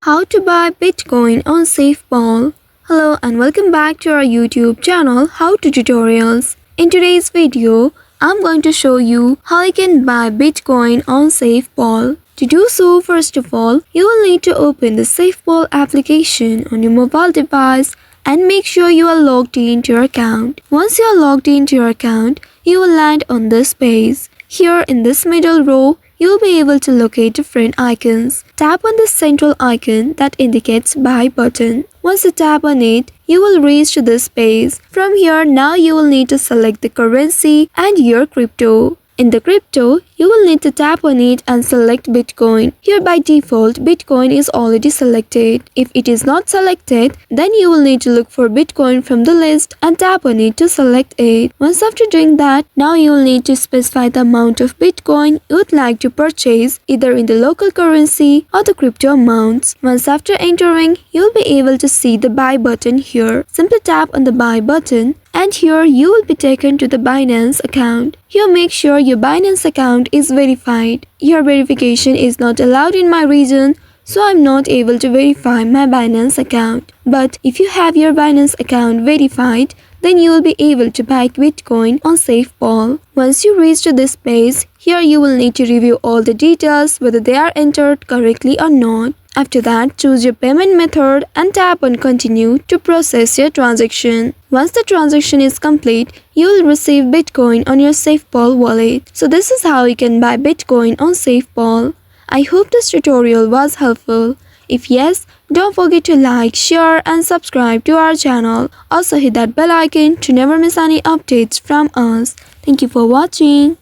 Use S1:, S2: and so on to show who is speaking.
S1: How to buy Bitcoin on SafePal. Hello and welcome back to our YouTube channel How to Tutorials. In today's video, I'm going to show you how you can buy Bitcoin on SafePal. To do so, first of all, you will need to open the SafePal application on your mobile device and make sure you are logged into your account. Once you are logged into your account, you will land on this page. Here in this middle row, you will be able to locate different icons. Tap on the central icon that indicates buy button. Once you tap on it, you will reach to this page. From here, now you will need to select the currency and your crypto. In the crypto, you will need to tap on it and select Bitcoin. Here by default, Bitcoin is already selected. If it is not selected, then you will need to look for Bitcoin from the list and tap on it to select it. Once after doing that, now you will need to specify the amount of Bitcoin you would like to purchase either in the local currency or the crypto amounts. Once after entering, you will be able to see the buy button here. Simply tap on the buy button and here you will be taken to the Binance account. Here make sure your Binance account is verified. Your verification is not allowed in my region, so I'm not able to verify my Binance account. But if you have your Binance account verified, then you will be able to buy Bitcoin on SafePal. Once you reach to this page, here you will need to review all the details whether they are entered correctly or not. After that, choose your payment method and tap on continue to process your transaction. Once the transaction is complete, you will receive Bitcoin on your SafePal wallet. So this is how you can buy Bitcoin on SafePal. I hope this tutorial was helpful. If yes, don't forget to like, share and subscribe to our channel. Also hit that bell icon to never miss any updates from us. Thank you for watching.